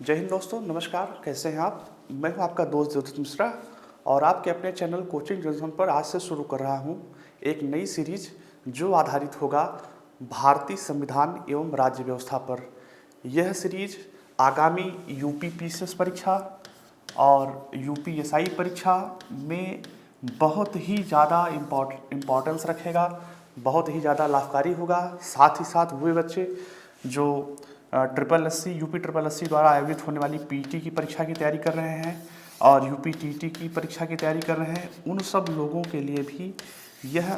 जय हिंद दोस्तों, नमस्कार। कैसे हैं आप? मैं हूं आपका दोस्त देवदत्त मिश्रा और आपके अपने चैनल कोचिंग जंक्शन पर आज से शुरू कर रहा हूं एक नई सीरीज जो आधारित होगा भारतीय संविधान एवं राज्य व्यवस्था पर। यह सीरीज आगामी यूपी पीसीएस परीक्षा और यूपीएसआई परीक्षा में बहुत ही ज़्यादा इम्पोर्टेंस रखेगा, बहुत ही ज़्यादा लाभकारी होगा। साथ ही साथ वे बच्चे जो triple S C UP triple S C द्वारा आयोजित होने वाली पीटी की परीक्षा की तैयारी कर रहे हैं और यूपी टीटी की परीक्षा की तैयारी कर रहे हैं, उन सब लोगों के लिए भी यह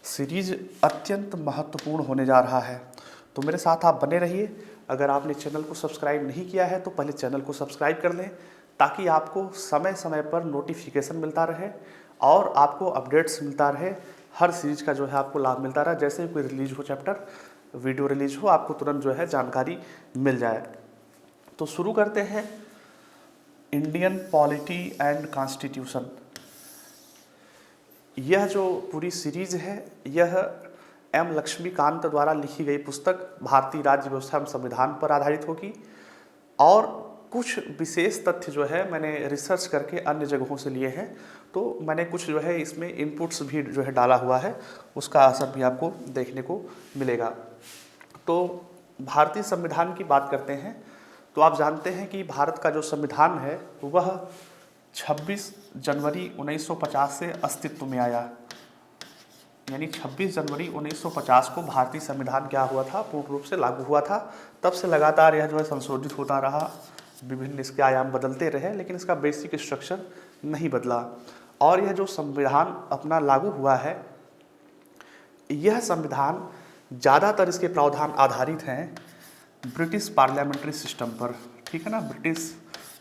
सीरीज अत्यंत महत्वपूर्ण होने जा रहा है। तो मेरे साथ आप बने रहिए। अगर आपने चैनल को सब्सक्राइब नहीं किया है तो पहले चैनल को सब्सक्राइब कर लें ताकि आपको समय समय पर नोटिफिकेशन मिलता रहे और आपको अपडेट्स मिलता रहे। हर सीरीज का जो है आपको लाभ मिलता रहे। जैसे ही कोई रिलीज हो चैप्टर, वीडियो रिलीज हो, आपको तुरंत जो है जानकारी मिल जाए। तो शुरू करते हैं। इंडियन पॉलिटी एंड कॉन्स्टिट्यूशन, यह जो पूरी सीरीज है यह एम लक्ष्मीकांत द्वारा लिखी गई पुस्तक भारतीय राज्य व्यवस्था एवं संविधान पर आधारित होगी और कुछ विशेष तथ्य जो है मैंने रिसर्च करके अन्य जगहों से लिए हैं, तो मैंने कुछ जो है इसमें इनपुट्स भी जो है डाला हुआ है, उसका असर भी आपको देखने को मिलेगा। तो भारतीय संविधान की बात करते हैं तो आप जानते हैं कि भारत का जो संविधान है वह 26 जनवरी 1950 से अस्तित्व में आया। यानी 26 जनवरी 1950 को भारतीय संविधान क्या हुआ था, पूर्ण रूप से लागू हुआ था। तब से लगातार यह जो है संशोधित होता रहा, विभिन्न इसके आयाम बदलते रहे, लेकिन इसका बेसिक स्ट्रक्चर नहीं बदला। और यह जो संविधान अपना लागू हुआ है, यह संविधान ज़्यादातर इसके प्रावधान आधारित हैं ब्रिटिश पार्लियामेंट्री सिस्टम पर। ठीक है ना, ब्रिटिश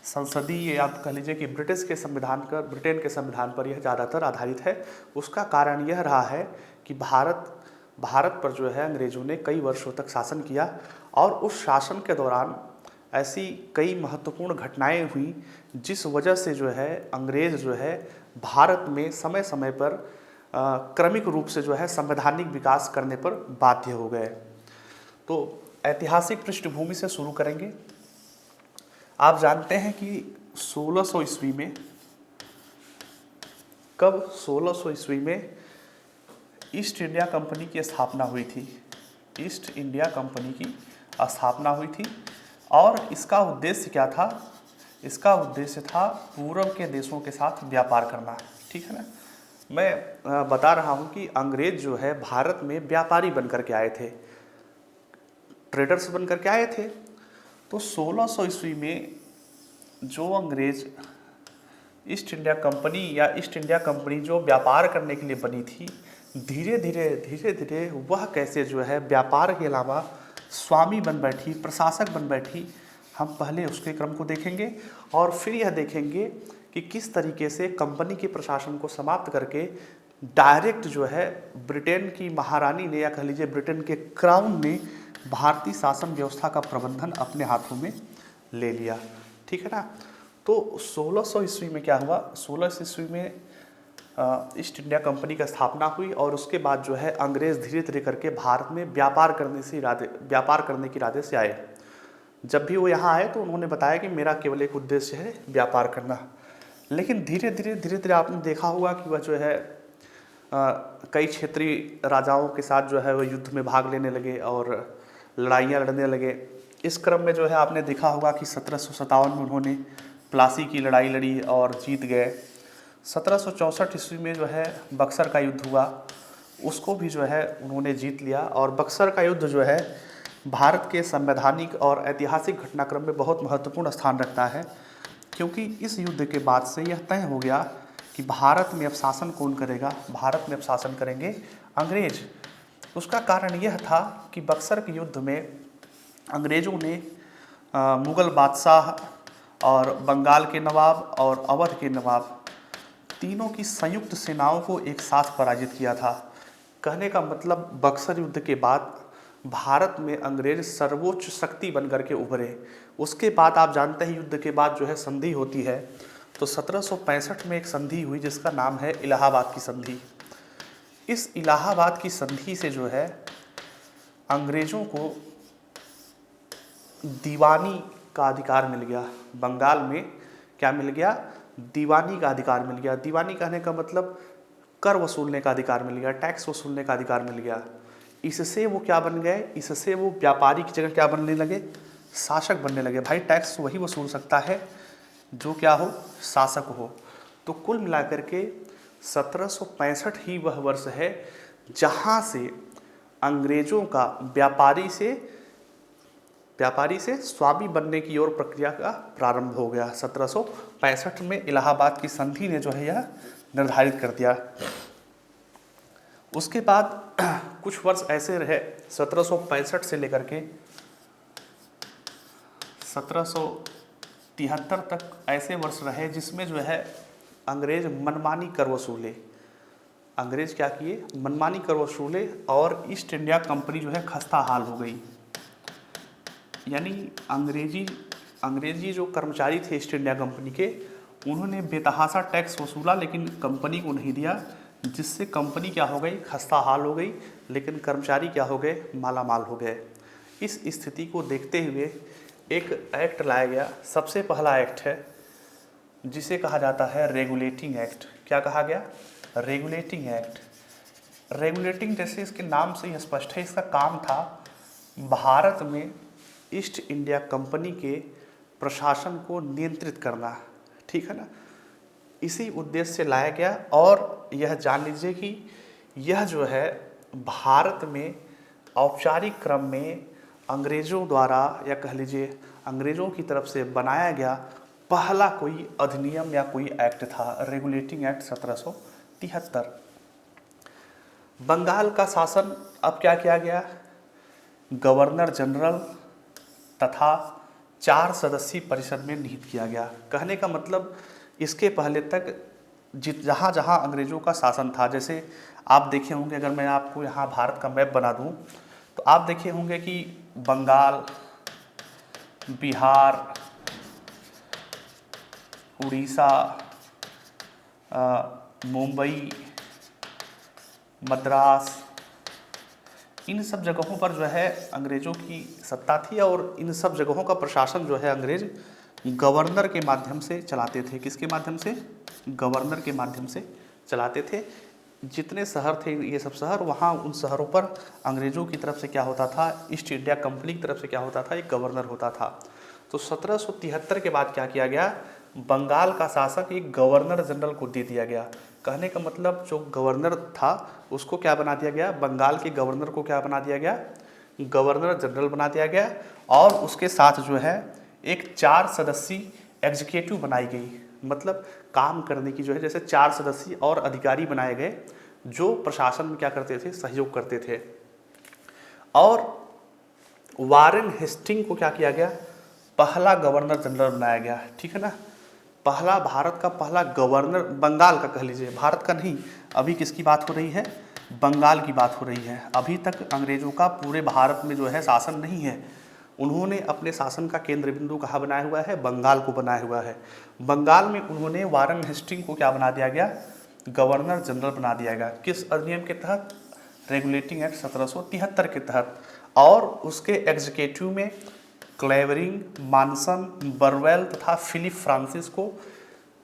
संसदीय, आप कह लीजिए कि ब्रिटिश के संविधान का, ब्रिटेन के संविधान पर यह ज़्यादातर आधारित है। उसका कारण यह रहा है कि भारत पर जो है अंग्रेज़ों ने कई वर्षों तक शासन किया और उस शासन के दौरान ऐसी कई महत्वपूर्ण घटनाएं हुई जिस वजह से जो है अंग्रेज़ जो है भारत में समय समय पर क्रमिक रूप से जो है संवैधानिक विकास करने पर बाध्य हो गए। तो ऐतिहासिक पृष्ठभूमि से शुरू करेंगे। आप जानते हैं कि 1600 ईस्वी में, कब 1600 ईस्वी में ईस्ट इंडिया कंपनी की स्थापना हुई थी। ईस्ट इंडिया कंपनी की स्थापना हुई थी और इसका उद्देश्य क्या था? इसका उद्देश्य था पूर्व के देशों के साथ व्यापार करना। ठीक है ना, मैं बता रहा हूँ कि अंग्रेज जो है भारत में व्यापारी बनकर के आए थे, ट्रेडर्स बनकर के आए थे। तो 1600 ईस्वी में जो अंग्रेज ईस्ट इंडिया कंपनी जो व्यापार करने के लिए बनी थी, धीरे धीरे वह कैसे जो है व्यापार के अलावा स्वामी बन बैठी, प्रशासक बन बैठी। हम पहले उसके क्रम को देखेंगे और फिर यह देखेंगे कि किस तरीके से कंपनी के प्रशासन को समाप्त करके डायरेक्ट जो है ब्रिटेन की महारानी ने, या कह लीजिए ब्रिटेन के क्राउन ने, भारतीय शासन व्यवस्था का प्रबंधन अपने हाथों में ले लिया। ठीक है ना। तो 1600 ईस्वी में क्या हुआ? 1600 ईस्वी में ईस्ट इंडिया कंपनी की स्थापना हुई और उसके बाद जो है अंग्रेज धीरे धीरे करके भारत में व्यापार करने के इरादे से आए। जब भी वो यहाँ आए तो उन्होंने बताया कि मेरा केवल एक उद्देश्य है व्यापार करना। लेकिन धीरे धीरे आपने देखा होगा कि वह जो है कई क्षेत्रीय राजाओं के साथ जो है वह युद्ध में भाग लेने लगे और लड़ाइयाँ लड़ने लगे। इस क्रम में जो है आपने देखा होगा कि 1757 में उन्होंने प्लासी की लड़ाई लड़ी और जीत गए। 1764 ईस्वी में जो है बक्सर का युद्ध हुआ, उसको भी जो है उन्होंने जीत लिया। और बक्सर का युद्ध जो है भारत के संवैधानिक और ऐतिहासिक घटनाक्रम में बहुत महत्वपूर्ण स्थान रखता है, क्योंकि इस युद्ध के बाद से यह तय हो गया कि भारत में अब शासन कौन करेगा? भारत में अब शासन करेंगे अंग्रेज। उसका कारण यह था कि बक्सर के युद्ध में अंग्रेज़ों ने मुग़ल बादशाह और बंगाल के नवाब और अवध के नवाब तीनों की संयुक्त सेनाओं को एक साथ पराजित किया था। कहने का मतलब बक्सर युद्ध के बाद भारत में अंग्रेज सर्वोच्च शक्ति बनकर के उभरे। उसके बाद आप जानते हैं युद्ध के बाद जो है संधि होती है, तो 1765 में एक संधि हुई जिसका नाम है इलाहाबाद की संधि। इस इलाहाबाद की संधि से जो है अंग्रेज़ों को दीवानी का अधिकार मिल गया। बंगाल में क्या मिल गया? दीवानी का अधिकार मिल गया। दीवानी कहने का मतलब कर वसूलने का अधिकार मिल गया, टैक्स वसूलने का अधिकार मिल गया। इससे वो क्या बन गए? इससे वो व्यापारी की जगह क्या बनने लगे? शासक बनने लगे। भाई टैक्स वही वसूल सकता है जो क्या हो? शासक हो। तो कुल मिलाकर के 1765 ही वह वर्ष है जहाँ से अंग्रेजों का व्यापारी से स्वामी बनने की ओर प्रक्रिया का प्रारंभ हो गया। 1765 में इलाहाबाद की संधि ने जो है यह निर्धारित कर दिया। उसके बाद कुछ वर्ष ऐसे रहे 1765 से लेकर के 1773 तक ऐसे वर्ष रहे जिसमें जो है अंग्रेज मनमानी कर वसूले। अंग्रेज क्या किए? मनमानी कर वसूले और ईस्ट इंडिया कंपनी जो है खस्ता हाल हो गई। यानी अंग्रेजी जो कर्मचारी थे ईस्ट इंडिया कंपनी के, उन्होंने बेतहाशा टैक्स वसूला लेकिन कंपनी को नहीं दिया, जिससे कंपनी क्या हो गई? खस्ता हाल हो गई, लेकिन कर्मचारी क्या हो गए? माला माल हो गए। इस स्थिति को देखते हुए एक एक्ट लाया गया। सबसे पहला एक्ट है जिसे कहा जाता है रेगुलेटिंग एक्ट। क्या कहा गया? Regulating act. रेगुलेटिंग जैसे इसके नाम से ही स्पष्ट है, इसका काम था भारत में ईस्ट इंडिया कंपनी के प्रशासन को नियंत्रित करना। ठीक है ना? इसी उद्देश्य से लाया गया। और यह जान लीजिए कि यह जो है भारत में औपचारिक क्रम में अंग्रेज़ों द्वारा या कह लीजिए अंग्रेज़ों की तरफ से बनाया गया पहला कोई अधिनियम या कोई एक्ट था, रेगुलेटिंग एक्ट 1773। बंगाल का शासन अब क्या किया गया? गवर्नर जनरल तथा 4 सदस्यीय परिषद में निहित किया गया। कहने का मतलब इसके पहले तक जहाँ जहाँ अंग्रेज़ों का शासन था, जैसे आप देखे होंगे, अगर मैं आपको यहाँ भारत का मैप बना दूँ तो आप देखे होंगे कि बंगाल, बिहार, उड़ीसा, मुंबई, मद्रास, इन सब जगहों पर जो है अंग्रेज़ों की सत्ता थी और इन सब जगहों का प्रशासन जो है अंग्रेज गवर्नर के माध्यम से चलाते थे। किसके माध्यम से? गवर्नर के माध्यम से चलाते थे। जितने शहर थे ये सब शहर, वहाँ उन शहरों पर अंग्रेज़ों की तरफ से क्या होता था? ईस्ट इंडिया कंपनी की तरफ से क्या होता था? एक गवर्नर होता था। तो 1773 के बाद क्या किया गया? बंगाल का शासक एक गवर्नर जनरल को दे दिया गया। कहने का मतलब जो गवर्नर था उसको क्या बना दिया गया? बंगाल के गवर्नर को क्या बना दिया गया? गवर्नर जनरल बना दिया गया। और उसके साथ जो है एक 4 सदस्यीय एग्जीक्यूटिव बनाई गई। मतलब काम करने की जो है जैसे 4 सदस्यीय और अधिकारी बनाए गए जो प्रशासन में क्या करते थे? सहयोग करते थे। और वारेन हेस्टिंग को क्या किया गया? पहला गवर्नर जनरल बनाया गया। ठीक है ना? पहला, भारत का पहला गवर्नर, बंगाल का कह लीजिए, भारत का नहीं। अभी किसकी बात हो रही है? बंगाल की बात हो रही है। अभी तक अंग्रेज़ों का पूरे भारत में जो है शासन नहीं है। उन्होंने अपने शासन का केंद्र बिंदु कहाँ बनाया हुआ है? बंगाल को बनाया हुआ है। बंगाल में उन्होंने वारेन हेस्टिंग को क्या बना दिया गया? गवर्नर जनरल बना दिया गया। किस अधिनियम के तहत? रेगुलेटिंग एक्ट 1773 के तहत। और उसके एग्जीक्यूटिव में क्लेवरिंग, मानसन, बरवेल तथा फिलिप फ्रांसिस को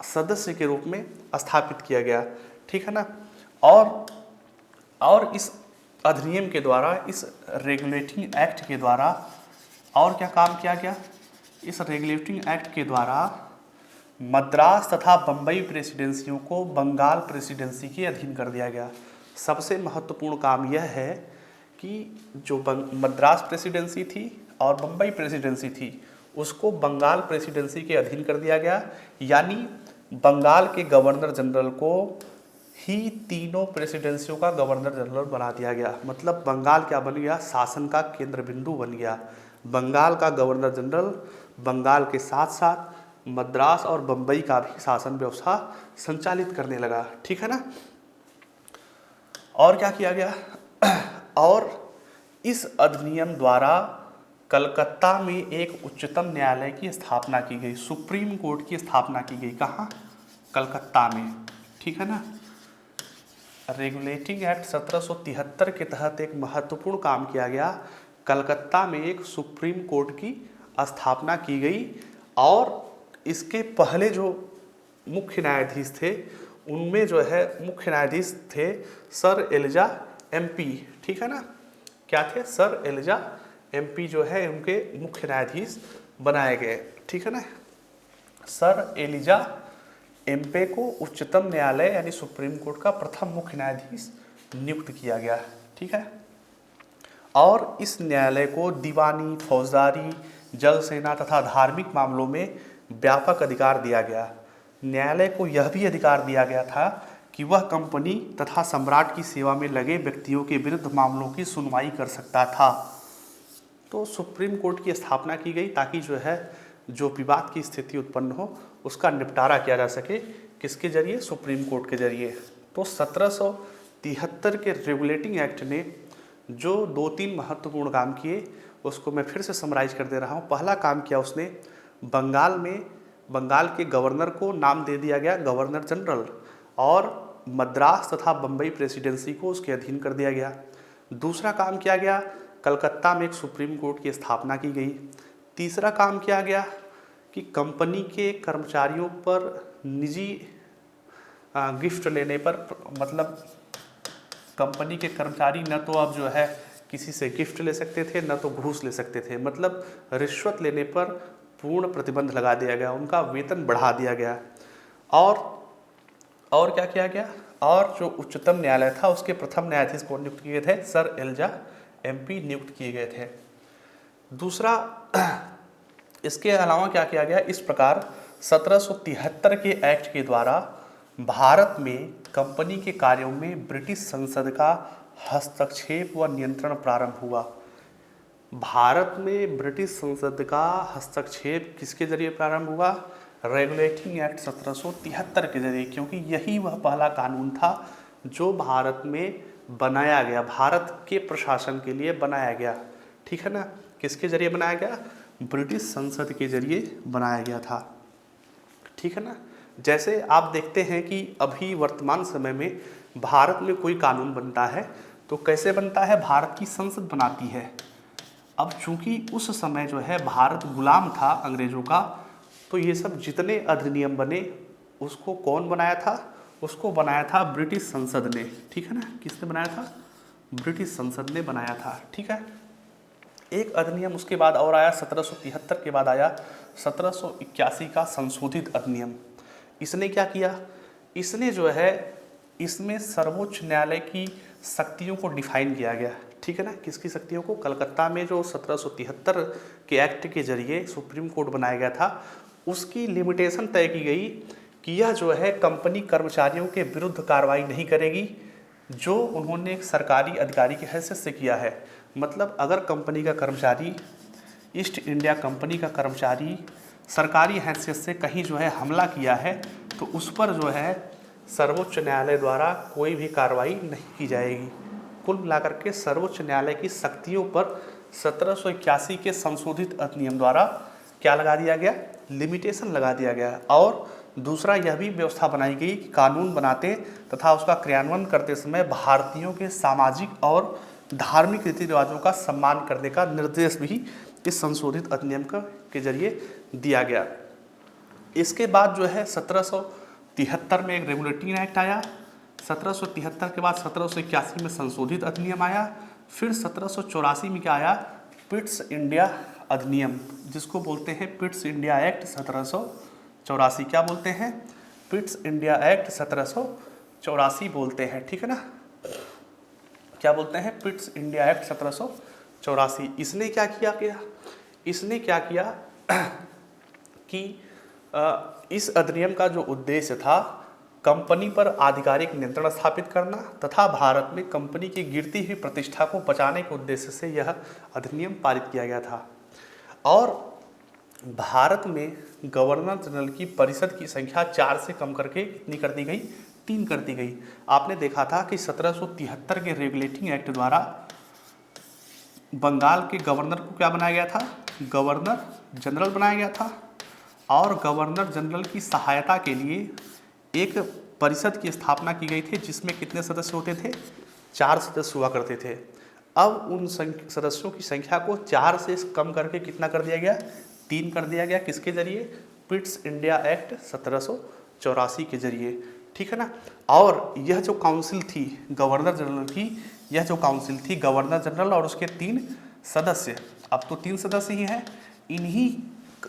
सदस्य के रूप में स्थापित किया गया। ठीक है ना? और इस अधिनियम के द्वारा, इस रेगुलेटिंग एक्ट के द्वारा और क्या काम किया गया? इस रेगुलेटिंग एक्ट के द्वारा मद्रास तथा बम्बई प्रेसिडेंसियों को बंगाल प्रेसिडेंसी के अधीन कर दिया गया। सबसे महत्वपूर्ण काम यह है कि जो मद्रास प्रेसिडेंसी थी और बम्बई प्रेसिडेंसी थी उसको बंगाल प्रेसिडेंसी के अधीन कर दिया गया। यानी बंगाल के गवर्नर जनरल को ही तीनों प्रेसिडेंसियों का गवर्नर जनरल बना दिया गया। मतलब बंगाल क्या बन गया? शासन का केंद्र बिंदु बन गया। बंगाल का गवर्नर जनरल बंगाल के साथ साथ मद्रास और बम्बई का भी शासन व्यवस्था संचालित करने लगा। ठीक है ना? और क्या किया गया? और इस अधिनियम द्वारा कलकत्ता में एक उच्चतम न्यायालय की स्थापना की गई, सुप्रीम कोर्ट की स्थापना की गई। कहाँ? कलकत्ता में। ठीक है ना? रेगुलेटिंग एक्ट 1773 के तहत एक महत्वपूर्ण काम किया गया। कलकत्ता में एक सुप्रीम कोर्ट की स्थापना की गई और इसके पहले जो मुख्य न्यायाधीश थे उनमें जो है मुख्य न्यायाधीश थे सर एलिजा एमपी, ठीक है ना, क्या थे, सर एलिजा एमपी जो है उनके मुख्य न्यायाधीश बनाए गए, ठीक है ना। सर एलिजा एमपे को उच्चतम न्यायालय यानी सुप्रीम कोर्ट का प्रथम मुख्य न्यायाधीश नियुक्त किया गया, ठीक है। और इस न्यायालय को दीवानी, फौजदारी, जल सेना तथा धार्मिक मामलों में व्यापक अधिकार दिया गया। न्यायालय को यह भी अधिकार दिया गया था कि वह कंपनी तथा सम्राट की सेवा में लगे व्यक्तियों के विरुद्ध मामलों की सुनवाई कर सकता था। तो सुप्रीम कोर्ट की स्थापना की गई ताकि जो है जो विवाद की स्थिति उत्पन्न हो उसका निपटारा किया जा सके, किसके जरिए, सुप्रीम कोर्ट के जरिए। तो 1773 के रेगुलेटिंग एक्ट ने जो 2-3 महत्वपूर्ण काम किए उसको मैं फिर से समराइज कर दे रहा हूँ। पहला काम किया उसने, बंगाल के गवर्नर को नाम दे दिया गया गवर्नर जनरल और मद्रास तथा बम्बई प्रेसिडेंसी को उसके अधीन कर दिया गया। दूसरा काम किया गया, कलकत्ता में एक सुप्रीम कोर्ट की स्थापना की गई। तीसरा काम किया गया कि कंपनी के कर्मचारियों पर निजी गिफ्ट लेने पर, मतलब कंपनी के कर्मचारी न तो अब जो है किसी से गिफ्ट ले सकते थे न तो घूस ले सकते थे, मतलब रिश्वत लेने पर पूर्ण प्रतिबंध लगा दिया गया, उनका वेतन बढ़ा दिया गया। और क्या किया गया, और जो उच्चतम न्यायालय था उसके प्रथम न्यायाधीश को नियुक्त किए थे, सर एलिजा एमपी नियुक्त किए गए थे। दूसरा, इसके अलावा क्या किया गया, इस प्रकार 1773 के एक्ट के द्वारा भारत में कंपनी के कार्यों में ब्रिटिश संसद का हस्तक्षेप व नियंत्रण प्रारंभ हुआ। भारत में ब्रिटिश संसद का हस्तक्षेप किसके जरिए प्रारंभ हुआ, रेगुलेटिंग एक्ट 1773 के जरिए, क्योंकि यही वह पहला कानून था जो भारत में बनाया गया, भारत के प्रशासन के लिए बनाया गया, ठीक है ना। किसके जरिए बनाया गया, ब्रिटिश संसद के जरिए बनाया गया था, ठीक है ना। जैसे आप देखते हैं कि अभी वर्तमान समय में भारत में कोई कानून बनता है तो कैसे बनता है, भारत की संसद बनाती है। अब चूंकि उस समय जो है भारत गुलाम था अंग्रेजों का, तो ये सब जितने अधिनियम बने उसको कौन बनाया था, उसको बनाया था ब्रिटिश संसद ने, ठीक है ना। किसने बनाया था, ब्रिटिश संसद ने बनाया था, ठीक है। एक अधिनियम उसके बाद और आया, 1773 के बाद आया 1781 का संशोधित अधिनियम। इसने क्या किया, इसने जो है इसमें सर्वोच्च न्यायालय की शक्तियों को डिफाइन किया गया, ठीक है ना। किसकी शक्तियों को, कलकत्ता में जो 1773 के एक्ट के जरिए सुप्रीम कोर्ट बनाया गया था उसकी लिमिटेशन तय की गई कि यह जो है कंपनी कर्मचारियों के विरुद्ध कार्रवाई नहीं करेगी जो उन्होंने एक सरकारी अधिकारी की हैसियत से किया है। मतलब अगर कंपनी का कर्मचारी, ईस्ट इंडिया कंपनी का कर्मचारी सरकारी हैसियत से कहीं जो है हमला किया है तो उस पर जो है सर्वोच्च न्यायालय द्वारा कोई भी कार्रवाई नहीं की जाएगी। कुल मिलाकर के सर्वोच्च न्यायालय की शक्तियों पर 1781 के संशोधित अधिनियम द्वारा क्या लगा दिया गया, लिमिटेशन लगा दिया गया। और दूसरा यह भी व्यवस्था बनाई गई कि कानून बनाते तथा उसका क्रियान्वयन करते समय भारतीयों के सामाजिक और धार्मिक रीति रिवाजों का सम्मान करने का निर्देश भी इस संशोधित अधिनियम के जरिए दिया गया। इसके बाद जो है 1773 में एक रेगुलेटिंग एक्ट आया, 1773 के बाद 1781 में संशोधित अधिनियम आया, फिर 1784 में क्या आया, पिट्स इंडिया अधिनियम, जिसको बोलते हैं पिट्स इंडिया एक्ट 1784। क्या बोलते हैं, पिट्स इंडिया एक्ट 1784 बोलते हैं, ठीक है ना। क्या बोलते हैं, पिट्स इंडिया एक्ट 1784। इसने क्या किया कि इस अधिनियम का जो उद्देश्य था कंपनी पर आधिकारिक नियंत्रण स्थापित करना तथा भारत में कंपनी की गिरती हुई प्रतिष्ठा को बचाने के उद्देश्य से यह अधिनियम पारित किया गया था। और भारत में गवर्नर जनरल की परिषद की संख्या 4 से कम करके कितनी कर दी गई, 3 कर दी गई। आपने देखा था कि 1773 के रेगुलेटिंग एक्ट द्वारा बंगाल के गवर्नर को क्या बनाया गया था, गवर्नर जनरल बनाया गया था। और गवर्नर जनरल की सहायता के लिए एक परिषद की स्थापना की गई थी जिसमें कितने सदस्य होते थे, 4 सदस्य हुआ करते थे। अब उन सदस्यों की संख्या को 4 से कम करके कितना कर दिया गया, 3 कर दिया गया। किसके जरिए, पिट्स इंडिया एक्ट 1784 के जरिए, ठीक है ना। और यह जो काउंसिल थी गवर्नर जनरल की, यह जो काउंसिल थी गवर्नर जनरल और उसके 3 सदस्य, अब तो 3 सदस्य ही हैं,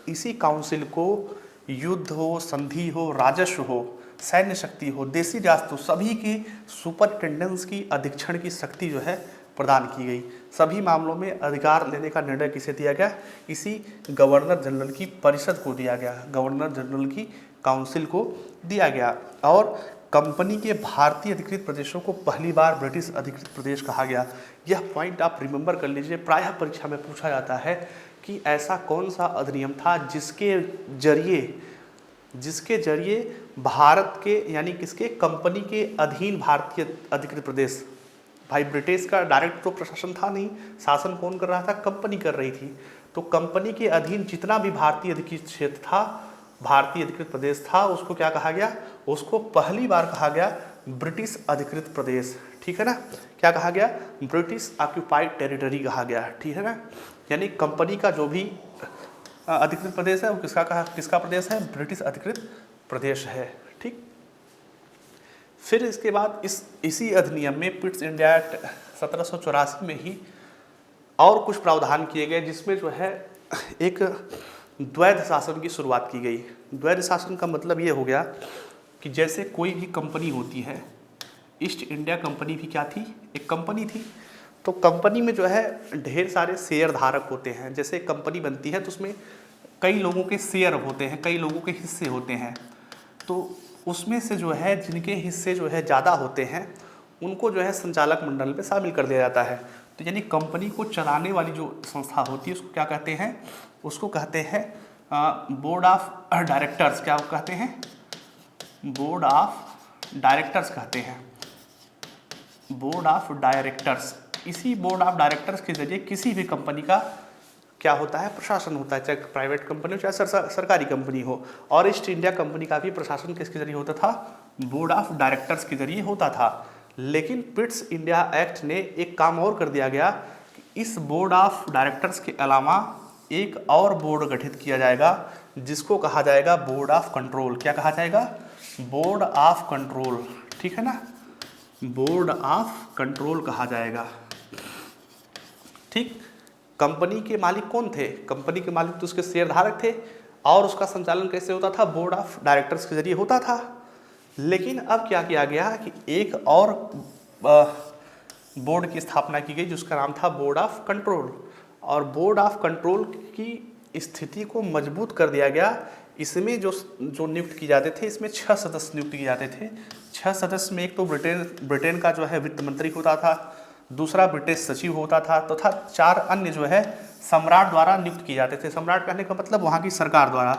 इसी काउंसिल को युद्ध हो, संधि हो, राजस्व हो, सैन्य शक्ति हो, देसी राजस्व, सभी की सुपरिटेंडेंस की, अधीक्षण की शक्ति जो है प्रदान की गई। सभी मामलों में अधिकार लेने का निर्णय किसे दिया गया, इसी गवर्नर जनरल की परिषद को दिया गया, गवर्नर जनरल की काउंसिल को दिया गया। और कंपनी के भारतीय अधिकृत प्रदेशों को पहली बार ब्रिटिश अधिकृत प्रदेश कहा गया। यह पॉइंट आप रिमेंबर कर लीजिए, प्रायः परीक्षा में पूछा जाता है कि ऐसा कौन सा अधिनियम था जिसके जरिए भारत के, यानी किसके, कंपनी के अधीन भारतीय अधिकृत प्रदेश, भाई ब्रिटिश का डायरेक्ट तो प्रशासन था नहीं, शासन कौन कर रहा था, कंपनी कर रही थी। तो कंपनी के अधीन जितना भी भारतीय अधिकृत क्षेत्र था, भारतीय अधिकृत प्रदेश था, उसको क्या कहा गया, उसको पहली बार कहा गया ब्रिटिश अधिकृत प्रदेश, ठीक है ना। क्या कहा गया, ब्रिटिश ऑक्यूपाइड टेरिटरी कहा गया, ठीक है ना। यानी कंपनी का जो भी अधिकृत प्रदेश है वो किसका प्रदेश है, ब्रिटिश अधिकृत प्रदेश है, ठीक। फिर इसके बाद इसी अधिनियम में पिट्स इंडिया एक्ट 1784 में ही और कुछ प्रावधान किए गए, जिसमें जो है एक द्वैध शासन की शुरुआत की गई। द्वैध शासन का मतलब ये हो गया कि जैसे कोई भी कंपनी होती है, ईस्ट इंडिया कंपनी भी क्या थी, एक कंपनी थी। तो कंपनी में जो है ढेर सारे शेयर धारक होते हैं। जैसे कंपनी बनती है तो उसमें कई लोगों के शेयर होते हैं, कई लोगों के हिस्से होते हैं। तो उसमें से जो है जिनके हिस्से जो है ज़्यादा होते हैं उनको जो है संचालक मंडल में शामिल कर दिया जाता है। तो यानी कंपनी को चलाने वाली जो संस्था होती है उसको क्या कहते हैं, उसको कहते हैं बोर्ड ऑफ डायरेक्टर्स। क्या कहते हैं, बोर्ड ऑफ डायरेक्टर्स कहते हैं, बोर्ड ऑफ डायरेक्टर्स। इसी बोर्ड ऑफ डायरेक्टर्स के जरिए किसी भी कंपनी का क्या होता है, प्रशासन होता है, चाहे प्राइवेट कंपनी हो चाहे सरकारी कंपनी हो। और ईस्ट इंडिया कंपनी का भी प्रशासन किसके जरिए होता था, बोर्ड ऑफ डायरेक्टर्स के जरिए होता था। लेकिन पिट्स इंडिया एक्ट ने एक काम और कर दिया गया कि इस बोर्ड ऑफ डायरेक्टर्स के अलावा एक और बोर्ड गठित किया जाएगा जिसको कहा जाएगा बोर्ड ऑफ कंट्रोल। क्या कहा जाएगा, बोर्ड ऑफ कंट्रोल, ठीक है ना, बोर्ड ऑफ कंट्रोल कहा जाएगा, ठीक। कंपनी के मालिक कौन थे, कंपनी के मालिक तो उसके शेयरधारक थे और उसका संचालन कैसे होता था, बोर्ड ऑफ डायरेक्टर्स के जरिए होता था। लेकिन अब क्या किया गया कि एक और बोर्ड की स्थापना की गई जिसका नाम था बोर्ड ऑफ कंट्रोल। और बोर्ड ऑफ कंट्रोल की स्थिति को मजबूत कर दिया गया। इसमें जो नियुक्त किए जाते थे, इसमें 6 सदस्य नियुक्त किए जाते थे। 6 सदस्य में एक तो ब्रिटेन का जो है वित्त मंत्री होता था, दूसरा ब्रिटिश सचिव होता था तथा 4 अन्य जो है सम्राट द्वारा नियुक्त किए जाते थे। सम्राट कहने का मतलब वहाँ की सरकार द्वारा,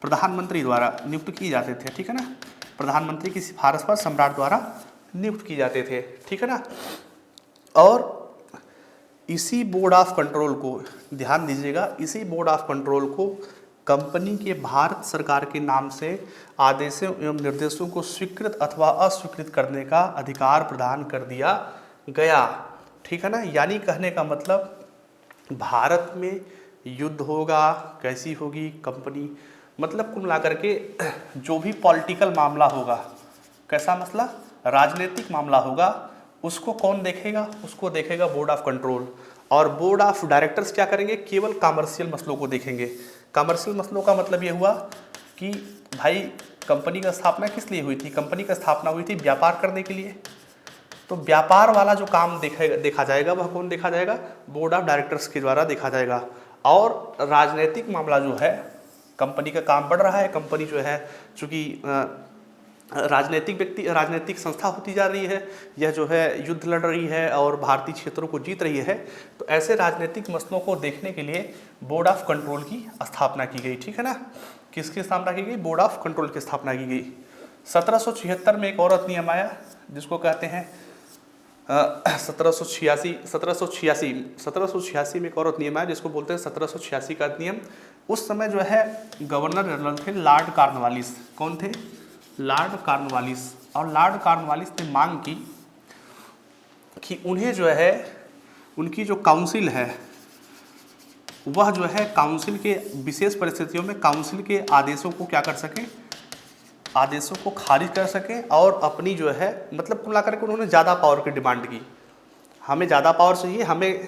प्रधानमंत्री द्वारा नियुक्त किए जाते थे, ठीक है ना। प्रधानमंत्री की सिफारिश पर सम्राट द्वारा नियुक्त किए जाते थे, ठीक है ना। और इसी बोर्ड ऑफ कंट्रोल को, ध्यान दीजिएगा, इसी बोर्ड ऑफ कंट्रोल को कंपनी के भारत सरकार के नाम से आदेशों एवं निर्देशों को स्वीकृत अथवा अस्वीकृत करने का अधिकार प्रदान कर दिया गया, ठीक है ना। यानी कहने का मतलब भारत में युद्ध होगा, कैसी होगी कंपनी, मतलब कुल मिलाकर के जो भी पॉलिटिकल मामला होगा, कैसा मसला, राजनीतिक मामला होगा, उसको कौन देखेगा, उसको देखेगा बोर्ड ऑफ कंट्रोल। और बोर्ड ऑफ डायरेक्टर्स क्या करेंगे, केवल कमर्शियल मसलों को देखेंगे। कमर्शियल मसलों का मतलब ये हुआ कि भाई कंपनी का स्थापना किस लिए हुई थी, कंपनी का स्थापना हुई थी व्यापार करने के लिए। तो व्यापार वाला जो काम देखा जाएगा वह कौन देखा जाएगा, बोर्ड ऑफ डायरेक्टर्स के द्वारा देखा जाएगा। और राजनीतिक मामला जो है, कंपनी का काम बढ़ रहा है, कंपनी जो है चूँकि राजनीतिक संस्था होती जा रही है, यह जो है युद्ध लड़ रही है और भारतीय क्षेत्रों को जीत रही है, तो ऐसे राजनीतिक मसलों को देखने के लिए बोर्ड ऑफ कंट्रोल की स्थापना की गई, ठीक है ना। किसकी स्थापना की गई, बोर्ड ऑफ कंट्रोल की स्थापना की गई। 1776 में एक और अधिनियम आया जिसको कहते हैं 1786 में एक और अधिनियम आया जिसको बोलते हैं 1786 का अधिनियम। उस समय जो है गवर्नर जनरल थे लॉर्ड कॉर्नवालिस। कौन थे, लॉर्ड कॉर्नवालिस। और लॉर्ड कॉर्नवालिस ने मांग की कि उन्हें जो है उनकी जो काउंसिल है वह जो है काउंसिल के विशेष परिस्थितियों में काउंसिल के आदेशों को क्या कर सके, आदेशों को खारिज कर सके और अपनी जो है मतलब कुल मिलाकर के उन्होंने ज़्यादा पावर की डिमांड की। हमें ज़्यादा पावर चाहिए, हमें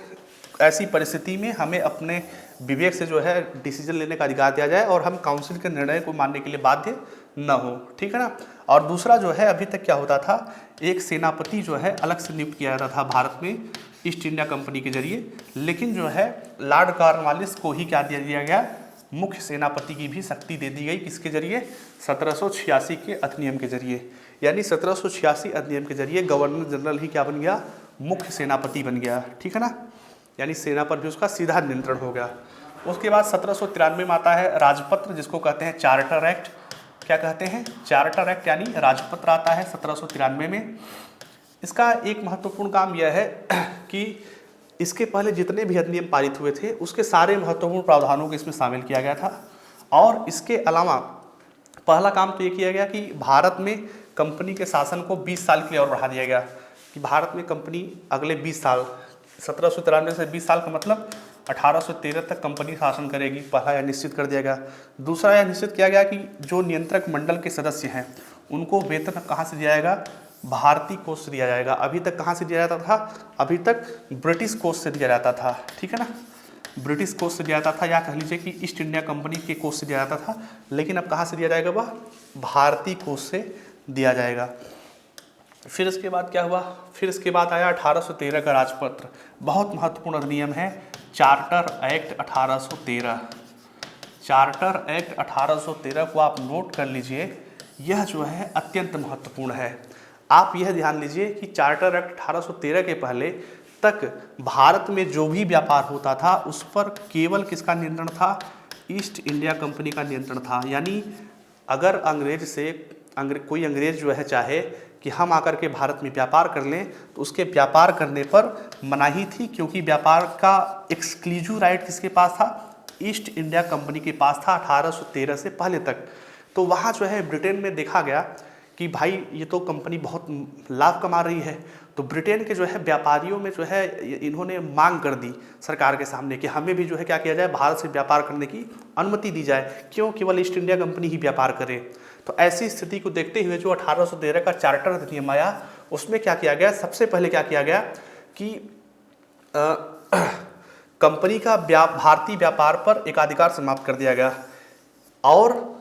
ऐसी परिस्थिति में हमें अपने विवेक से जो है डिसीजन लेने का अधिकार दिया जाए और हम काउंसिल के निर्णय को मानने के लिए बाध्य न हो, ठीक है ना। और दूसरा जो है अभी तक क्या होता था, एक सेनापति जो है अलग से नियुक्त किया जाता था भारत में ईस्ट इंडिया कंपनी के जरिए, लेकिन जो है लॉर्ड कॉर्नवालिस को ही क्या दे दिया गया, मुख्य सेनापति की भी शक्ति दे दी गई। किसके जरिए, 1786 के अधिनियम के जरिए। यानी 1786 अधिनियम के जरिए गवर्नर जनरल ही क्या बन गया, मुख्य सेनापति बन गया, ठीक है ना। यानी सेना पर भी उसका सीधा नियंत्रण हो गया। उसके बाद 1793 में आता है राजपत्र, जिसको कहते हैं चार्टर एक्ट। क्या कहते हैं, चार्टर एक्ट, यानी राजपत्र आता है 1793 में। इसका एक महत्वपूर्ण काम यह है कि इसके पहले जितने भी अधिनियम पारित हुए थे उसके सारे महत्वपूर्ण प्रावधानों को इसमें शामिल किया गया था। और इसके अलावा पहला काम तो ये किया गया कि भारत में कंपनी के शासन को 20 साल के लिए और बढ़ा दिया गया, कि भारत में कंपनी अगले 20 साल, 1793 से 20 साल का मतलब 1813 तक कंपनी शासन करेगी। पहला यह निश्चित कर दिया गया। दूसरा यह निश्चित किया गया कि जो नियंत्रक मंडल के सदस्य हैं उनको वेतन कहाँ से दिया जाएगा, भारतीय कोष से दिया जाएगा। अभी तक कहाँ से दिया जाता था, अभी तक ब्रिटिश कोष से दिया जाता था, ठीक है ना, ब्रिटिश कोष से दिया जाता था, या कह लीजिए कि ईस्ट इंडिया कंपनी के कोष से दिया जाता था। लेकिन अब कहाँ से दिया जाएगा, वह भारतीय कोष से दिया जाएगा। फिर इसके बाद क्या हुआ, फिर इसके बाद आया 1813 का राजपत्र। बहुत महत्वपूर्ण अधिनियम है चार्टर एक्ट 1813। चार्टर एक्ट 1813 को आप नोट कर लीजिए, यह जो है अत्यंत महत्वपूर्ण है। आप यह ध्यान लीजिए कि चार्टर एक्ट 1813 के पहले तक भारत में जो भी व्यापार होता था उस पर केवल किसका नियंत्रण था, ईस्ट इंडिया कंपनी का नियंत्रण था। यानी अगर कोई अंग्रेज जो है चाहे कि हम आकर के भारत में व्यापार कर लें तो उसके व्यापार करने पर मनाही थी, क्योंकि व्यापार का एक्सक्लूसिव राइट किसके पास था, ईस्ट इंडिया कंपनी के पास था 1813 से पहले तक। तो वहाँ जो है ब्रिटेन में देखा गया कि भाई ये तो कंपनी बहुत लाभ कमा रही है, तो ब्रिटेन के जो है व्यापारियों में जो है इन्होंने मांग कर दी सरकार के सामने कि हमें भी जो है क्या किया जाए, भारत से व्यापार करने की अनुमति दी जाए, क्यों केवल ईस्ट इंडिया कंपनी ही व्यापार करे। तो ऐसी स्थिति को देखते हुए जो 1813 का चार्टर अधिनियम आया उसमें क्या किया गया, सबसे पहले क्या किया गया कि कंपनी का भारतीय व्यापार पर एकाधिकार समाप्त कर दिया गया। और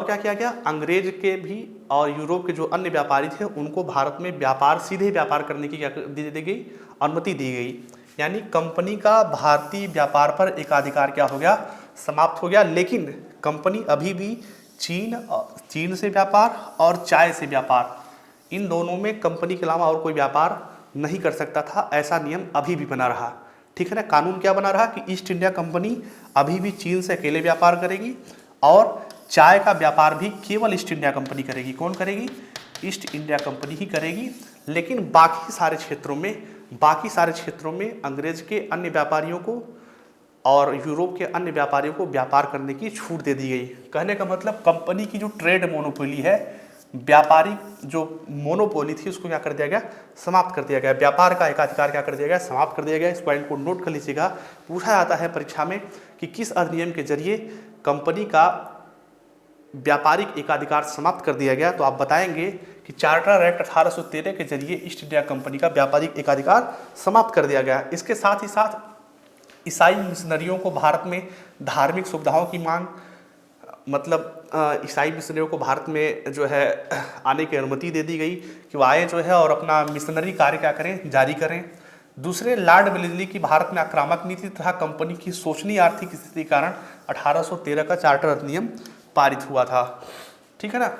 क्या किया गया, अंग्रेज के भी और यूरोप के जो अन्य व्यापारी थे उनको भारत में सीधे व्यापार करने की क्या दी गई, अनुमति दी गई। यानी कंपनी का भारतीय व्यापार पर एकाधिकार क्या हो गया, समाप्त हो गया। लेकिन कंपनी अभी भी चीन से व्यापार और चाय से व्यापार, इन दोनों में कंपनी के अलावा और कोई व्यापार नहीं कर सकता था। ऐसा नियम अभी भी बना रहा, ठीक है ना। कानून क्या बना रहा कि ईस्ट इंडिया कंपनी अभी भी चीन से अकेले व्यापार करेगी और चाय का व्यापार भी केवल ईस्ट इंडिया कंपनी करेगी। कौन करेगी, ईस्ट इंडिया कंपनी ही करेगी। लेकिन बाकी सारे क्षेत्रों में अंग्रेज के अन्य व्यापारियों को और यूरोप के अन्य व्यापारियों को व्यापार करने की छूट दे दी गई। कहने का मतलब कंपनी की जो ट्रेड मोनोपोली है, व्यापारिक जो मोनोपोली थी, उसको क्या कर दिया गया, समाप्त कर दिया गया। व्यापार का एकाधिकार क्या कर दिया गया, समाप्त कर दिया गया। इस पॉइंट को नोट कर लीजिएगा, पूछा जाता है परीक्षा में कि किस अधिनियम के जरिए कंपनी का व्यापारिक एकाधिकार समाप्त कर दिया गया। तो आप बताएंगे कि चार्टर एक्ट 1813 के जरिए ईस्ट इंडिया कंपनी का व्यापारिक एकाधिकार समाप्त कर दिया गया। इसके साथ ही साथ ईसाई मिशनरियों को भारत में धार्मिक सुविधाओं की मांग, मतलब ईसाई मिशनरियों को भारत में जो है आने की अनुमति दे दी गई कि वो आए जो है और अपना मिशनरी कार्य क्या करें, जारी करें। दूसरे, लॉर्ड वेलेस्ली की भारत में आक्रामक नीति तथा कंपनी की शोचनीय आर्थिक स्थिति के कारण 1813 का चार्टर अधिनियम पारित हुआ था, ठीक है ना।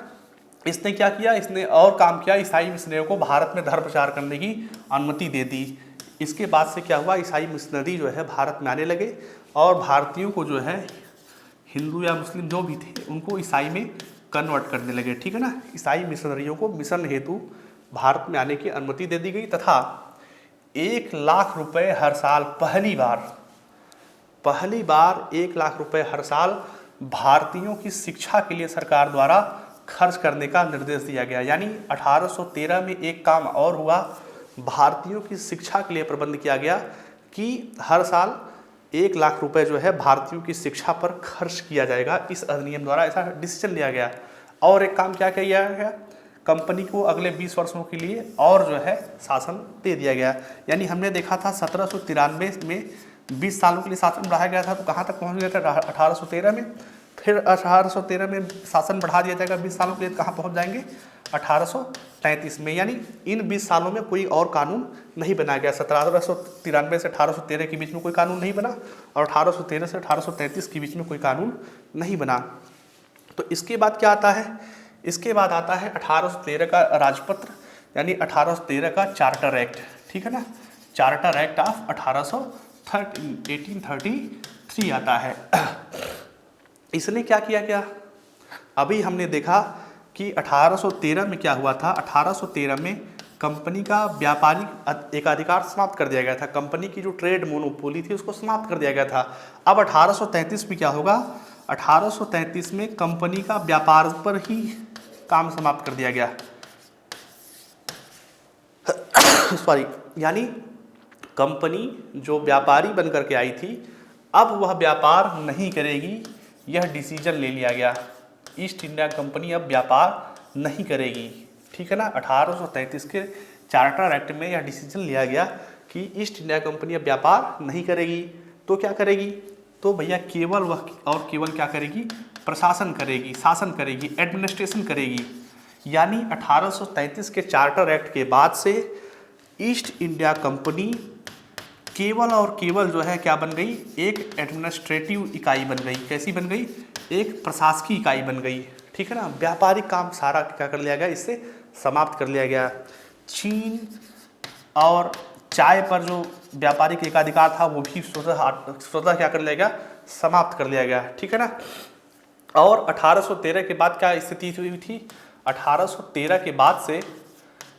इसने क्या किया, इसने और काम किया, ईसाई मिशनरियों को भारत में धर्म प्रचार करने की अनुमति दे दी। इसके बाद से क्या हुआ, ईसाई मिशनरी जो है भारत में आने लगे और भारतीयों को जो है हिंदू या मुस्लिम जो भी थे उनको ईसाई में कन्वर्ट करने लगे, ठीक है ना। ईसाई मिशनरियों को मिशन हेतु भारत में आने की अनुमति दे दी गई तथा 1 लाख रुपए हर साल, पहली बार 1 लाख रुपए हर साल भारतीयों की शिक्षा के लिए सरकार द्वारा खर्च करने का निर्देश दिया गया। यानी 1813 में एक काम और हुआ भारतीयों की शिक्षा के लिए प्रबंध किया गया कि हर साल 1 लाख रुपए जो है भारतीयों की शिक्षा पर खर्च किया जाएगा। इस अधिनियम द्वारा ऐसा डिसीजन लिया गया। और एक काम क्या किया गया, कंपनी को अगले 20 वर्षों के लिए और जो है शासन दे दिया गया। यानी हमने देखा था 1793 में 20 सालों के लिए शासन बढ़ाया गया था, तो कहाँ तक पहुँच गया था 1813 में। फिर 1813 में शासन बढ़ा दिया जाएगा 20 सालों के लिए, कहाँ पहुँच जाएंगे 1833 में। यानी इन 20 सालों में कोई और कानून नहीं बनाया गया। 1793 से 1813 के बीच में कोई कानून नहीं बना और 1813 से 1833 के बीच में कोई कानून नहीं बना। तो इसके बाद क्या आता है, इसके बाद आता है 1813 का राजपत्र, यानी 1813 का चार्टर एक्ट, ठीक है ना। चार्टर एक्ट ऑफ 1833 आता है। इसने क्या किया गया, अभी हमने देखा कि 1813 में क्या हुआ था। 1813 में कंपनी का व्यापारिक एकाधिकार समाप्त कर दिया गया था। कंपनी की जो ट्रेड मोनोपोली थी उसको समाप्त कर दिया गया था। अब 1833 में क्या होगा, 1833 में कंपनी का व्यापार पर ही काम समाप्त कर दिया गया। सॉरी, यानी कंपनी जो व्यापारी बनकर के आई थी, अब वह व्यापार नहीं करेगी, यह डिसीजन ले लिया गया। ईस्ट इंडिया कंपनी अब व्यापार नहीं करेगी, ठीक है ना। 1833 के चार्टर एक्ट में यह डिसीजन लिया गया कि ईस्ट इंडिया कंपनी अब व्यापार नहीं करेगी। तो क्या करेगी, तो भैया केवल वह और केवल क्या करेगी, प्रशासन करेगी, शासन करेगी, एडमिनिस्ट्रेशन करेगी। यानी 1833 के चार्टर एक्ट के बाद से ईस्ट इंडिया कंपनी केवल और केवल जो है क्या बन गई, एक एडमिनिस्ट्रेटिव इकाई बन गई। कैसी बन गई, एक प्रशासकीय इकाई बन गई, ठीक है ना। व्यापारिक काम सारा क्या कर लिया गया, इससे समाप्त कर लिया गया। चीन और चाय पर जो व्यापारिक एकाधिकार था वो भी स्वतः क्या कर लिया गया, समाप्त कर लिया गया, ठीक है ना। और 1813 के बाद क्या स्थिति हुई थी, 1813 के बाद से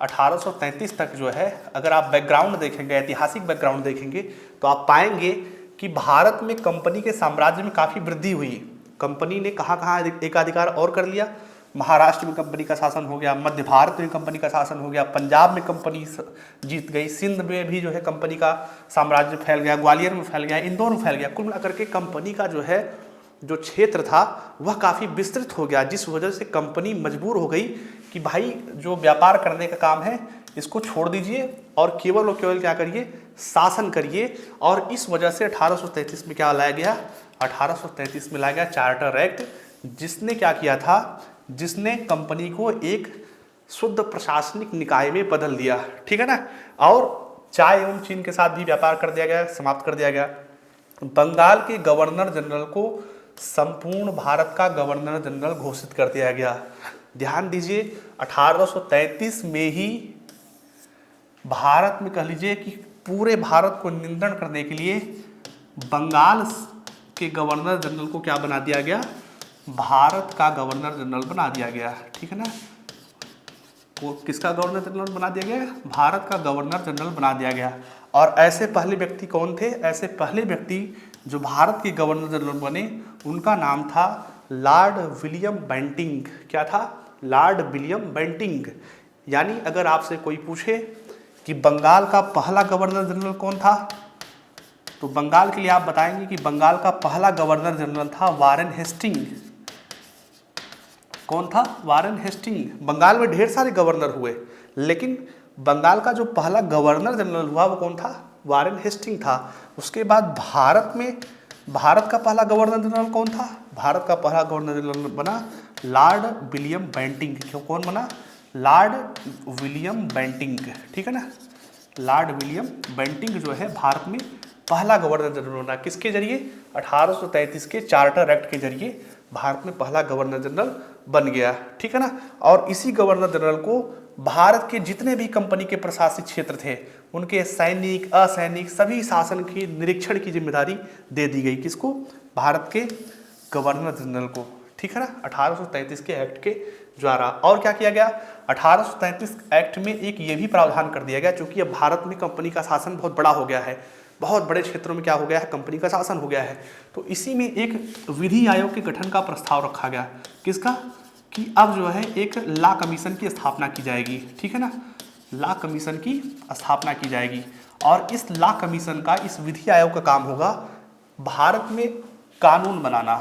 1833 तक जो है, अगर आप बैकग्राउंड देखेंगे, ऐतिहासिक बैकग्राउंड देखेंगे, तो आप पाएंगे कि भारत में कंपनी के साम्राज्य में काफ़ी वृद्धि हुई। कंपनी ने कहाँ कहाँ एकाधिकार और कर लिया, महाराष्ट्र में कंपनी का शासन हो गया, मध्य भारत में कंपनी का शासन हो गया, पंजाब में कंपनी जीत गई, सिंध में भी जो है कंपनी का साम्राज्य फैल गया, ग्वालियर में फैल गया, इंदौर में फैल गया। कुल मिलाकर के कंपनी का जो है जो क्षेत्र था वह काफ़ी विस्तृत हो गया, जिस वजह से कंपनी मजबूर हो गई कि भाई जो व्यापार करने का काम है इसको छोड़ दीजिए और केवल क्या करिए, शासन करिए। और इस वजह से 1833 में क्या लाया गया, 1833 में लाया गया चार्टर एक्ट, जिसने क्या किया था, जिसने कंपनी को एक शुद्ध प्रशासनिक निकाय में बदल दिया, ठीक है ना। और चाय एवं चीन के साथ भी व्यापार कर दिया गया, समाप्त कर दिया गया। बंगाल के गवर्नर जनरल को संपूर्ण भारत का गवर्नर जनरल घोषित कर दिया गया। ध्यान दीजिए, 1833 में ही भारत में कह लीजिए कि पूरे भारत को नियंत्रण करने के लिए बंगाल के गवर्नर जनरल को क्या बना दिया गया, भारत का गवर्नर जनरल बना दिया गया, ठीक है ना। वो किसका गवर्नर जनरल बना दिया गया, भारत का गवर्नर जनरल बना दिया गया। और ऐसे पहले व्यक्ति कौन थे, ऐसे पहले व्यक्ति जो भारत के गवर्नर जनरल बने उनका नाम था लॉर्ड विलियम बेंटिंक। क्या था, लॉर्ड विलियम बेंटिंक। यानी अगर आपसे कोई पूछे कि बंगाल का पहला गवर्नर जनरल कौन था, तो बंगाल के लिए आप बताएंगे कि बंगाल का पहला गवर्नर जनरल था वारेन हेस्टिंग। कौन था, वारेन हेस्टिंग। बंगाल में ढेर सारे गवर्नर हुए, लेकिन बंगाल का जो पहला गवर्नर जनरल हुआ वो कौन था, वारेन हेस्टिंग था। उसके बाद भारत में भारत का पहला गवर्नर जनरल कौन था, भारत का पहला गवर्नर जनरल बना लॉर्ड विलियम बेंटिंक। क्यों, कौन बना, लॉर्ड विलियम बेंटिंक, ठीक है ना। लॉर्ड विलियम बेंटिंक जो है भारत में पहला गवर्नर जनरल बना, किसके जरिए, 1833 के चार्टर एक्ट के जरिए भारत में पहला गवर्नर जनरल बन गया, ठीक है ना। और इसी गवर्नर जनरल को भारत के जितने भी कंपनी के प्रशासनिक क्षेत्र थे उनके सैनिक असैनिक सभी शासन की निरीक्षण की जिम्मेदारी दे दी गई, किसको, भारत के गवर्नर जनरल को, ठीक है ना, 1833 के एक्ट के द्वारा। और क्या किया गया, 1833 एक्ट में एक ये भी प्रावधान कर दिया गया, क्योंकि अब भारत में कंपनी का शासन बहुत बड़ा हो गया है, बहुत बड़े क्षेत्रों में क्या हो गया है, कंपनी का शासन हो गया है। तो इसी में एक विधि आयोग के गठन का प्रस्ताव रखा गया, किसका, कि अब जो है एक लॉ कमीशन की स्थापना की जाएगी, ठीक है ना। लॉ कमीशन की स्थापना की जाएगी। और इस लॉ कमीशन का, इस विधि आयोग का काम होगा भारत में कानून बनाना।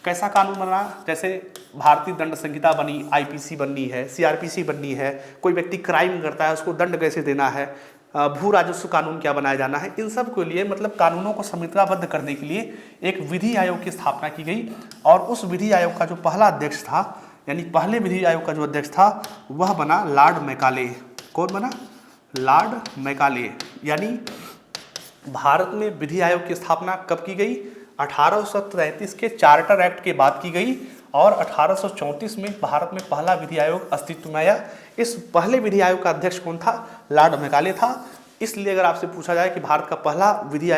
कैसा कानून बनाना? जैसे भारतीय दंड संहिता बनी, आईपीसी बननी है, सीआरपीसी बननी है, कोई व्यक्ति क्राइम करता है उसको दंड कैसे देना है, भू राजस्व कानून क्या बनाया जाना है, इन सब के लिए मतलब कानूनों को संहिताबद्ध करने के लिए एक विधि आयोग की स्थापना की गई। और उस विधि आयोग का जो पहला अध्यक्ष था, यानी पहले विधि आयोग का जो अध्यक्ष था वह बना लॉर्ड मैकाले। कौन बना? Lord Macaulay. यानी भारत में विधि आयोग की स्थापना कब की गई? 1833 के चार्टर एक्ट के बाद की गई और 1834 में भारत में पहला विधि आयोग अस्तित्व में आया। इस पहले विधि आयोग का अध्यक्ष कौन था? लॉर्ड मैकाले था। इसलिए अगर आपसे पूछा जाए कि भारत का पहला विधि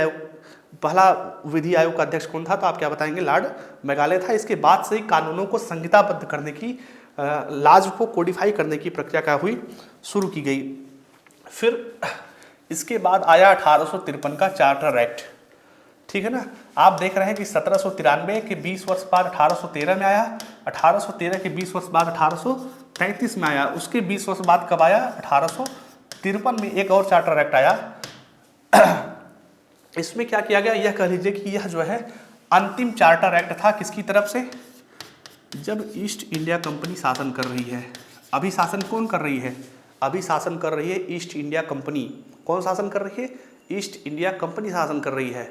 आयोग का अध्यक्ष कौन था, तो आप क्या बताएंगे? लॉर्ड मैकाले था। इसके बाद से ही कानूनों को संहिताबद्ध करने की, लॉज को कोडिफाई करने की प्रक्रिया क्या हुई? शुरू की गई। फिर इसके बाद आया 1853 का चार्टर एक्ट। ठीक है ना? आप देख रहे हैं कि 1793 के 20 वर्ष बाद 1813 में आया, 1813 के 20 वर्ष बाद 1833 में आया, उसके 20 वर्ष बाद कब आया? 1853 में एक और चार्टर एक्ट आया। इसमें क्या किया गया? यह कह लीजिए कि यह जो है अंतिम चार्टर एक्ट था। किसकी तरफ से? जब ईस्ट इंडिया कंपनी शासन कर रही है। अभी शासन कौन कर रही है? अभी शासन कर रही है ईस्ट इंडिया कंपनी। कौन शासन कर रही है? ईस्ट इंडिया कंपनी शासन कर रही है।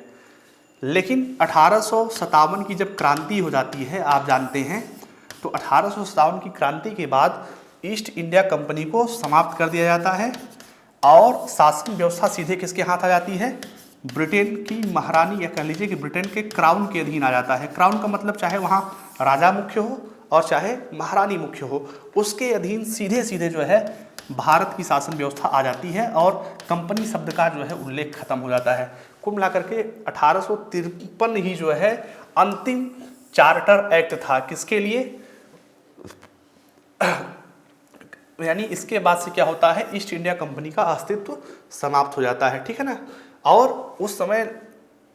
लेकिन 1857 की जब क्रांति हो जाती है, आप जानते हैं, तो 1857 की क्रांति के बाद ईस्ट इंडिया कंपनी को समाप्त कर दिया जाता है और शासन व्यवस्था सीधे किसके हाथ आ जाती है? ब्रिटेन की महारानी, या कह लीजिए कि ब्रिटेन के क्राउन के अधीन आ जाता है। क्राउन का मतलब चाहे वहाँ राजा मुख्य हो और चाहे महारानी मुख्य हो, उसके अधीन सीधे सीधे जो है भारत की शासन व्यवस्था आ जाती है और कंपनी शब्द का जो है उल्लेख खत्म हो जाता है। कुल मिलाकर के 1853 ही जो है अंतिम चार्टर एक्ट था। किसके लिए? यानी इसके बाद से क्या होता है? ईस्ट इंडिया कंपनी का अस्तित्व समाप्त हो जाता है। ठीक है ना? और उस समय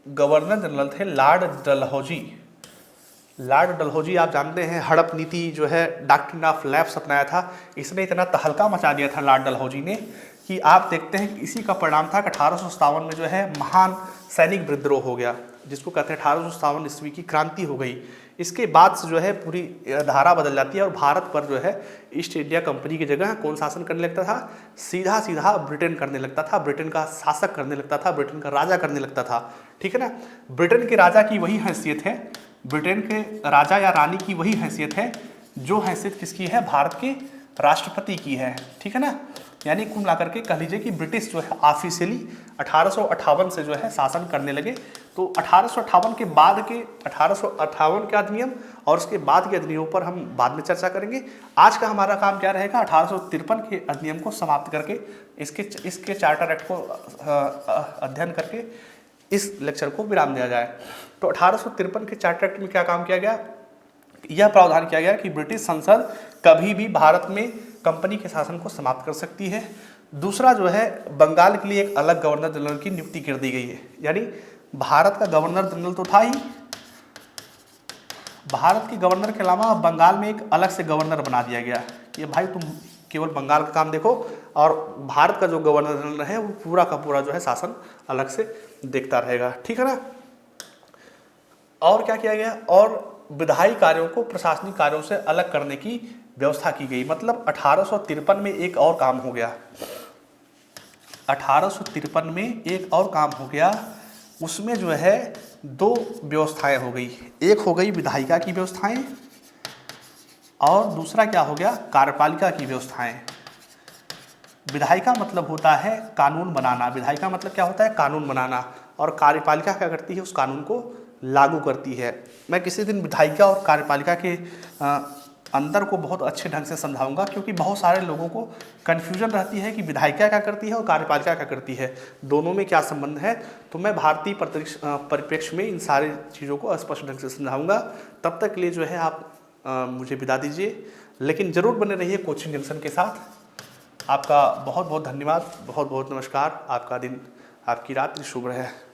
गवर्नर जनरल थे लॉर्ड डलहौजी। लॉर्ड डलहौजी आप जानते हैं, हड़प नीति जो है, डॉक्ट्रिन ऑफ लैप्स अपनाया था। इसने इतना तहलका मचा दिया था लॉर्ड डलहौजी ने कि आप देखते हैं कि इसी का परिणाम था कि 1857 में जो है महान सैनिक विद्रोह हो गया, जिसको कहते हैं 1857 ईस्वी की क्रांति हो गई। इसके बाद से जो है पूरी धारा बदल जाती है और भारत पर जो है ईस्ट इंडिया कंपनी की जगह कौन शासन करने लगता था? सीधा सीधा ब्रिटेन करने लगता था, ब्रिटेन का शासक करने लगता था, ब्रिटेन का राजा करने लगता था। ठीक है ना? ब्रिटेन के राजा की वही हैसियत है, ब्रिटेन के राजा या रानी की वही हैसियत है जो हैसियत किसकी है? भारत के राष्ट्रपति की है। ठीक है ना? यानी कुल मिलाकर के कह लीजिए कि ब्रिटिश जो है ऑफिशियली 1858 से जो है शासन करने लगे। तो 1858 के बाद के 1858 के अधिनियम और उसके बाद के अधिनियमों पर हम बाद में चर्चा करेंगे। आज का हमारा काम क्या रहेगा? 1853 के अधिनियम को समाप्त करके इसके चार्टर एक्ट को अध्ययन करके इस लेक्चर को विराम दिया जाए। तो 1853 के चार्टर एक्ट में क्या काम किया गया? यह प्रावधान किया गया कि ब्रिटिश संसद कभी भी भारत में कंपनी के शासन को समाप्त कर सकती है। दूसरा जो है, बंगाल के लिए एक अलग गवर्नर जनरल की नियुक्ति कर दी गई है। यानी भारत का गवर्नर जनरल तो था ही, भारत के गवर्नर के अलावा बंगाल में एक अलग से गवर्नर बना दिया गया कि भाई तुम केवल बंगाल का काम देखो और भारत का जो गवर्नर जनरल है वो पूरा का पूरा जो है शासन अलग से देखता रहेगा। ठीक है ना? और क्या किया गया? और विधायी कार्यों को प्रशासनिक कार्यों से अलग करने की व्यवस्था की गई। मतलब 1853 में एक और काम हो गया। 1853 में एक और काम हो गया, उसमें जो है दो व्यवस्थाएं हो गई। एक हो गई विधायिका की व्यवस्थाएं और दूसरा क्या हो गया? कार्यपालिका की व्यवस्थाएं। विधायिका मतलब होता है कानून बनाना, विधायिका मतलब क्या होता है? कानून बनाना। और कार्यपालिका क्या करती है? उस कानून को लागू करती है। मैं किसी दिन विधायिका और कार्यपालिका के अंतर को बहुत अच्छे ढंग से समझाऊंगा, क्योंकि बहुत सारे लोगों को कन्फ्यूजन रहती है कि विधायिका क्या करती है और कार्यपालिका क्या करती है, दोनों में क्या संबंध है। तो मैं भारतीय परिप्रेक्ष्य में इन सारी चीज़ों को स्पष्ट ढंग से समझाऊंगा। तब तक के लिए जो है आप मुझे विदा दीजिए, लेकिन ज़रूर बने रहिए कोचिंग जंक्शन के साथ। आपका बहुत बहुत धन्यवाद, बहुत बहुत नमस्कार। आपका दिन, आपकी रात्रि शुभ रहे।